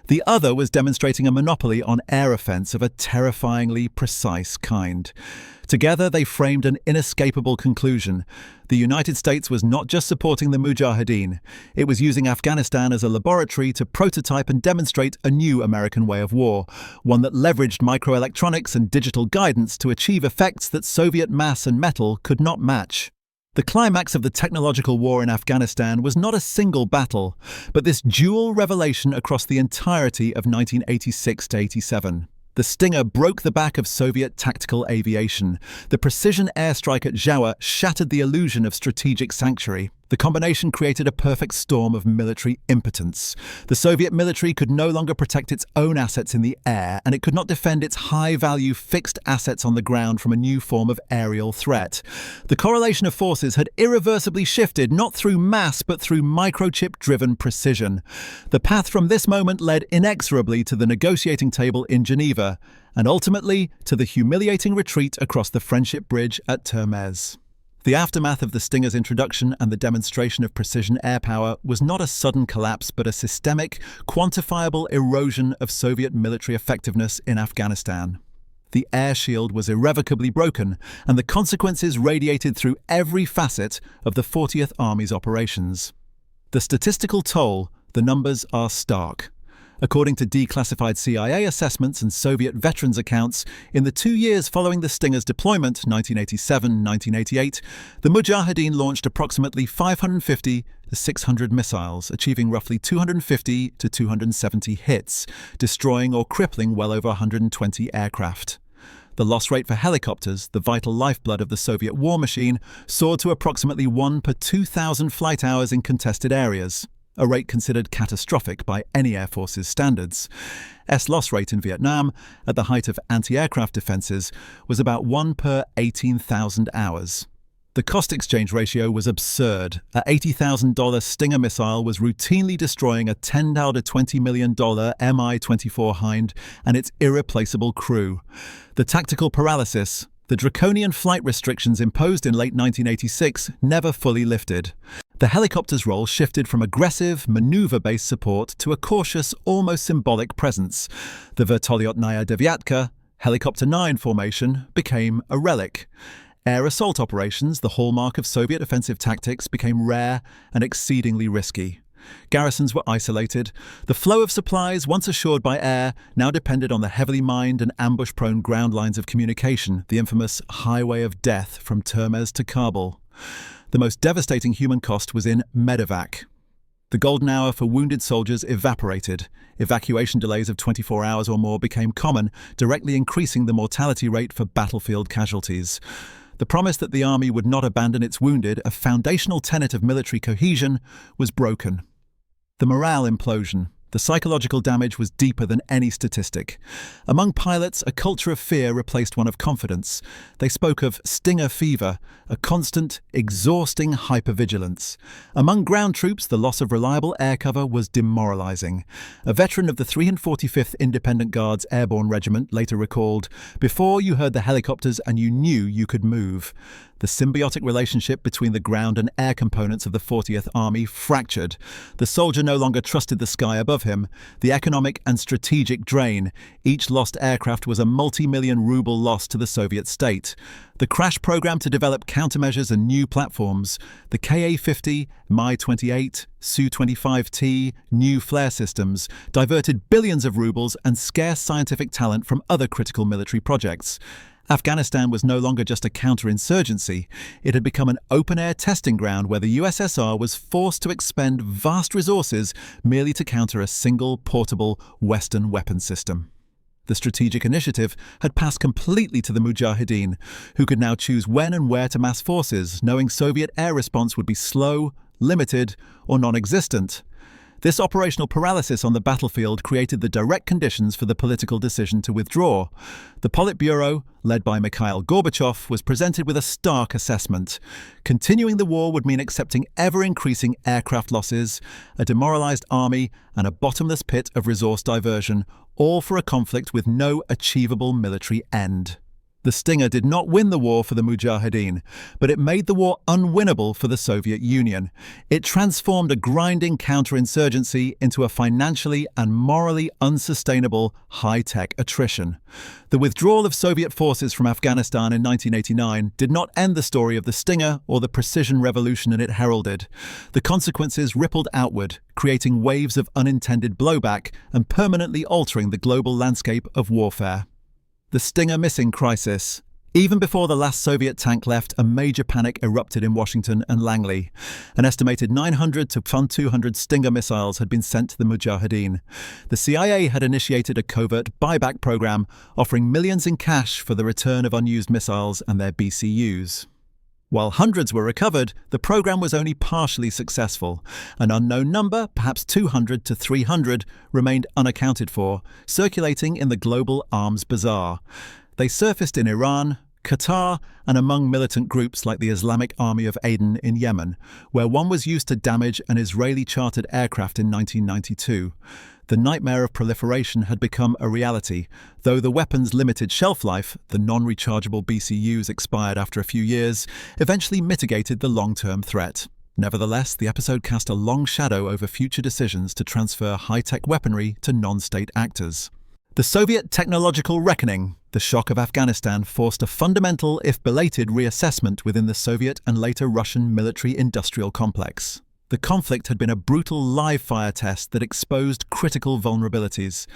The other was demonstrating a monopoly on air offense of a terrifyingly precise kind. Together, they framed an inescapable conclusion. The United States was not just supporting the Mujahideen. It was using Afghanistan as a laboratory to prototype and demonstrate a new American way of war, one that leveraged microelectronics and digital guidance to achieve effects that Soviet mass and metal could not match. The climax of the technological war in Afghanistan was not a single battle, but this dual revelation across the entirety of 1986-87. The Stinger broke the back of Soviet tactical aviation. The precision airstrike at Jawar shattered the illusion of strategic sanctuary. The combination created a perfect storm of military impotence. The Soviet military could no longer protect its own assets in the air, and it could not defend its high-value fixed assets on the ground from a new form of aerial threat. The correlation of forces had irreversibly shifted, not through mass, but through microchip-driven precision. The path from this moment led inexorably to the negotiating table in Geneva, and ultimately to the humiliating retreat across the Friendship Bridge at Termez. The aftermath of the Stinger's introduction and the demonstration of precision air power was not a sudden collapse but a systemic, quantifiable erosion of Soviet military effectiveness in Afghanistan. The air shield was irrevocably broken, and the consequences radiated through every facet of the 40th Army's operations. The statistical toll, the numbers are stark. According to declassified CIA assessments and Soviet veterans' accounts, in the 2 years following the Stinger's deployment, 1987-1988, the Mujahideen launched approximately 550 to 600 missiles, achieving roughly 250 to 270 hits, destroying or crippling well over 120 aircraft. The loss rate for helicopters, the vital lifeblood of the Soviet war machine, soared to approximately 1 per 2,000 flight hours in contested areas, a rate considered catastrophic by any Air Force's standards. S-loss rate in Vietnam, at the height of anti-aircraft defenses, was about 1 per 18,000 hours. The cost-exchange ratio was absurd. A $80,000 Stinger missile was routinely destroying a $10 to $20 million Mi-24 Hind and its irreplaceable crew. The tactical paralysis, the draconian flight restrictions imposed in late 1986, never fully lifted. The helicopter's role shifted from aggressive, maneuver-based support to a cautious, almost symbolic presence. The Vertolyotnaya Deviatka, Helicopter 9 formation, became a relic. Air assault operations, the hallmark of Soviet offensive tactics, became rare and exceedingly risky. Garrisons were isolated. The flow of supplies, once assured by air, now depended on the heavily mined and ambush-prone ground lines of communication, the infamous Highway of Death from Termez to Kabul. The most devastating human cost was in medevac. The golden hour for wounded soldiers evaporated. Evacuation delays of 24 hours or more became common, directly increasing the mortality rate for battlefield casualties. The promise that the army would not abandon its wounded, a foundational tenet of military cohesion, was broken. The morale implosion. The psychological damage was deeper than any statistic. Among pilots, a culture of fear replaced one of confidence. They spoke of Stinger fever, a constant, exhausting hypervigilance. Among ground troops, the loss of reliable air cover was demoralizing. A veteran of the 345th Independent Guards Airborne Regiment later recalled, "Before you heard the helicopters and you knew you could move." The symbiotic relationship between the ground and air components of the 40th Army fractured. The soldier no longer trusted the sky above him. The economic and strategic drain. Each lost aircraft was a multi-million ruble loss to the Soviet state. The crash program to develop countermeasures and new platforms, the Ka-50, Mi-28, Su-25T, new flare systems, diverted billions of rubles and scarce scientific talent from other critical military projects. Afghanistan was no longer just a counterinsurgency. It had become an open-air testing ground where the USSR was forced to expend vast resources merely to counter a single, portable, Western weapon system. The strategic initiative had passed completely to the Mujahideen, who could now choose when and where to mass forces, knowing Soviet air response would be slow, limited, or non-existent. This operational paralysis on the battlefield created the direct conditions for the political decision to withdraw. The Politburo, led by Mikhail Gorbachev, was presented with a stark assessment. Continuing the war would mean accepting ever-increasing aircraft losses, a demoralized army, and a bottomless pit of resource diversion, all for a conflict with no achievable military end. The Stinger did not win the war for the Mujahideen, but it made the war unwinnable for the Soviet Union. It transformed a grinding counterinsurgency into a financially and morally unsustainable high-tech attrition. The withdrawal of Soviet forces from Afghanistan in 1989 did not end the story of the Stinger or the precision revolution it heralded. The consequences rippled outward, creating waves of unintended blowback and permanently altering the global landscape of warfare. The Stinger missing crisis. Even before the last Soviet tank left, a major panic erupted in Washington and Langley. An estimated 900 to 1,200 Stinger missiles had been sent to the Mujahideen. The CIA had initiated a covert buyback program, offering millions in cash for the return of unused missiles and their BCUs. While hundreds were recovered, the program was only partially successful. An unknown number, perhaps 200 to 300, remained unaccounted for, circulating in the global arms bazaar. They surfaced in Iran, Qatar, and among militant groups like the Islamic Army of Aden in Yemen, where one was used to damage an Israeli-chartered aircraft in 1992. The nightmare of proliferation had become a reality, though the weapon's limited shelf life, the non-rechargeable BCUs expired after a few years, eventually mitigated the long-term threat. Nevertheless, the episode cast a long shadow over future decisions to transfer high-tech weaponry to non-state actors. The Soviet technological reckoning, the shock of Afghanistan, forced a fundamental, if belated, reassessment within the Soviet and later Russian military-industrial complex. The conflict had been a brutal live-fire test that exposed critical vulnerabilities.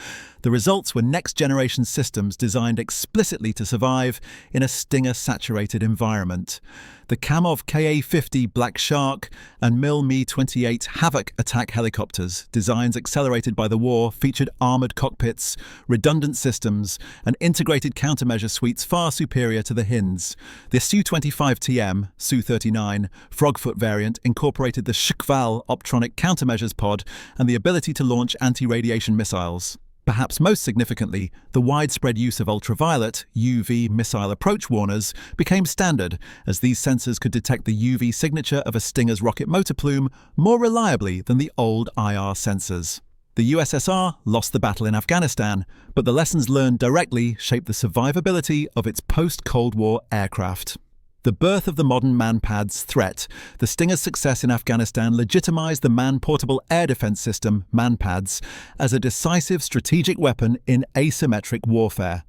The results were next-generation systems designed explicitly to survive in a Stinger-saturated environment. The Kamov Ka-50 Black Shark and Mi-28 Havoc attack helicopters, designs accelerated by the war, featured armored cockpits, redundant systems, and integrated countermeasure suites far superior to the Hinds. The Su-25TM, Su-39, Frogfoot variant incorporated the Shkval optronic countermeasures pod and the ability to launch anti-radiation missiles. Perhaps most significantly, the widespread use of ultraviolet (UV) missile approach warners became standard, as these sensors could detect the UV signature of a Stinger's rocket motor plume more reliably than the old IR sensors. The USSR lost the battle in Afghanistan, but the lessons learned directly shaped the survivability of its post-Cold War aircraft. The birth of the modern man-pads threat, the Stinger's success in Afghanistan legitimized the man-portable air defense system, man-pads, as a decisive strategic weapon in asymmetric warfare.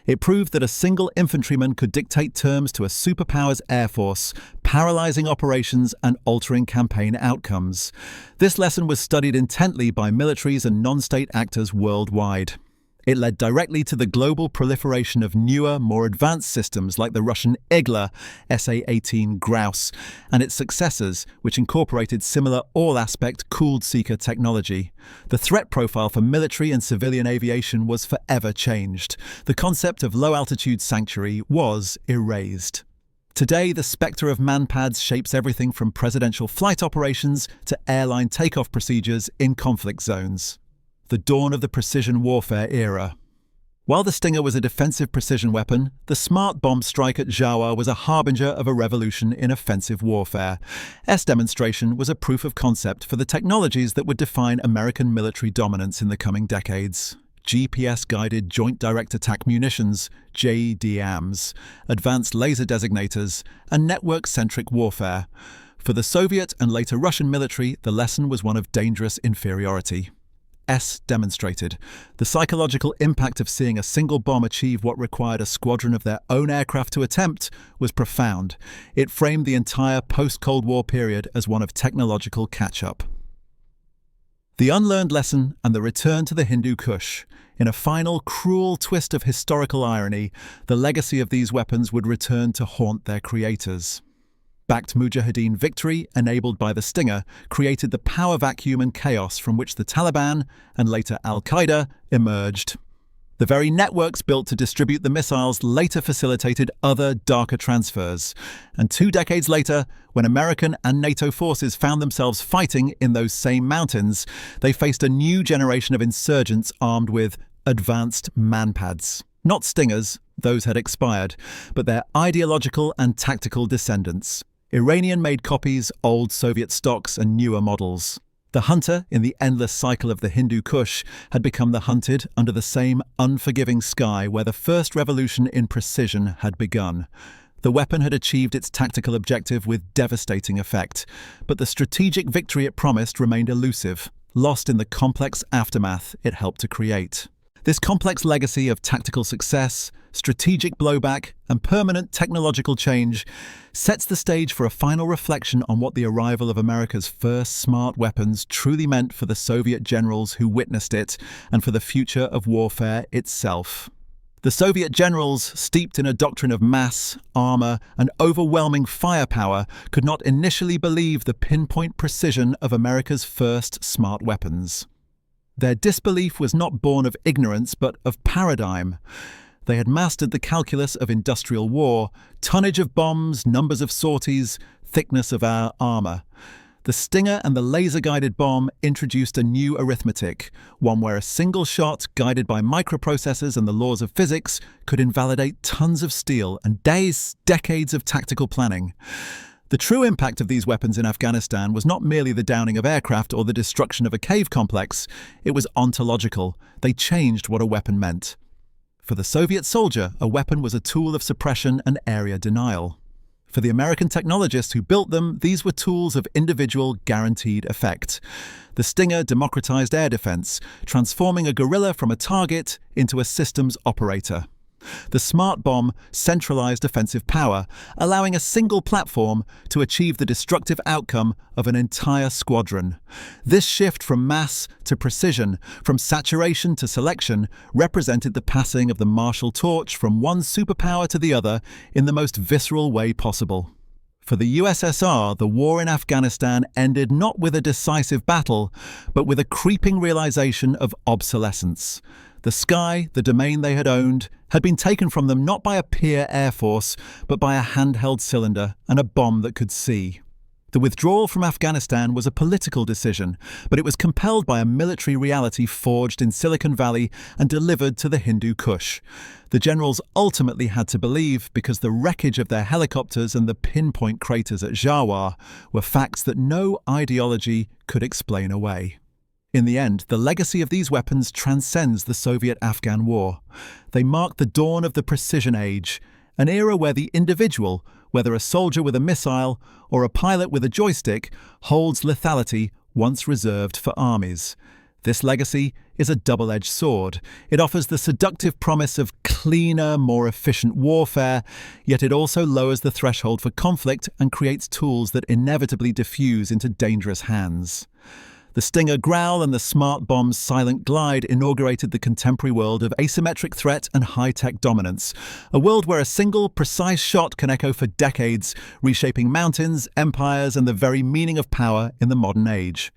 It proved that a single infantryman could dictate terms to a superpower's air force, paralyzing operations and altering campaign outcomes. This lesson was studied intently by militaries and non-state actors worldwide. It led directly to the global proliferation of newer, more advanced systems like the Russian Igla SA-18 Grouse and its successors, which incorporated similar all-aspect cooled seeker technology. The threat profile for military and civilian aviation was forever changed. The concept of low-altitude sanctuary was erased. Today, the spectre of man-pads shapes everything from presidential flight operations to airline takeoff procedures in conflict zones. The dawn of the precision warfare era. While the Stinger was a defensive precision weapon, the smart bomb strike at Jawa was a harbinger of a revolution in offensive warfare. S demonstration was a proof of concept for the technologies that would define American military dominance in the coming decades. GPS-guided Joint Direct Attack Munitions, JDAMs, advanced laser designators, and network-centric warfare. For the Soviet and later Russian military, the lesson was one of dangerous inferiority. S demonstrated. The psychological impact of seeing a single bomb achieve what required a squadron of their own aircraft to attempt was profound. It framed the entire post-Cold War period as one of technological catch-up. The unlearned lesson and the return to the Hindu Kush. In a final, cruel twist of historical irony, the legacy of these weapons would return to haunt their creators. Backed Mujahideen victory, enabled by the Stinger, created the power vacuum and chaos from which the Taliban, and later Al-Qaeda, emerged. The very networks built to distribute the missiles later facilitated other darker transfers. And 2 decades later, when American and NATO forces found themselves fighting in those same mountains, they faced a new generation of insurgents armed with advanced man-pads. Not Stingers, those had expired, but their ideological and tactical descendants. Iranian-made copies, old Soviet stocks, and newer models. The hunter, in the endless cycle of the Hindu Kush, had become the hunted under the same unforgiving sky where the first revolution in precision had begun. The weapon had achieved its tactical objective with devastating effect, but the strategic victory it promised remained elusive, lost in the complex aftermath it helped to create. This complex legacy of tactical success, strategic blowback, and permanent technological change sets the stage for a final reflection on what the arrival of America's first smart weapons truly meant for the Soviet generals who witnessed it and for the future of warfare itself. The Soviet generals, steeped in a doctrine of mass, armor, and overwhelming firepower, could not initially believe the pinpoint precision of America's first smart weapons. Their disbelief was not born of ignorance but of paradigm. They had mastered the calculus of industrial war, tonnage of bombs, numbers of sorties, thickness of our armor. The Stinger and the laser-guided bomb introduced a new arithmetic, one where a single shot, guided by microprocessors and the laws of physics, could invalidate tons of steel and decades of tactical planning. The true impact of these weapons in Afghanistan was not merely the downing of aircraft or the destruction of a cave complex. It was ontological. They changed what a weapon meant. For the Soviet soldier, a weapon was a tool of suppression and area denial. For the American technologists who built them, these were tools of individual guaranteed effect. The Stinger democratized air defense, transforming a guerrilla from a target into a systems operator. The smart bomb centralized offensive power, allowing a single platform to achieve the destructive outcome of an entire squadron. This shift from mass to precision, from saturation to selection, represented the passing of the martial torch from one superpower to the other in the most visceral way possible. For the USSR, the war in Afghanistan ended not with a decisive battle, but with a creeping realization of obsolescence. The sky, the domain they had owned, had been taken from them not by a peer air force, but by a handheld cylinder and a bomb that could see. The withdrawal from Afghanistan was a political decision, but it was compelled by a military reality forged in Silicon Valley and delivered to the Hindu Kush. The generals ultimately had to believe because the wreckage of their helicopters and the pinpoint craters at Jawar were facts that no ideology could explain away. In the end, the legacy of these weapons transcends the Soviet-Afghan War. They mark the dawn of the precision age, an era where the individual, whether a soldier with a missile or a pilot with a joystick, holds lethality once reserved for armies. This legacy is a double-edged sword. It offers the seductive promise of cleaner, more efficient warfare, yet it also lowers the threshold for conflict and creates tools that inevitably diffuse into dangerous hands. The Stinger growl and the smart bomb's silent glide inaugurated the contemporary world of asymmetric threat and high-tech dominance, a world where a single, precise shot can echo for decades, reshaping mountains, empires, and the very meaning of power in the modern age.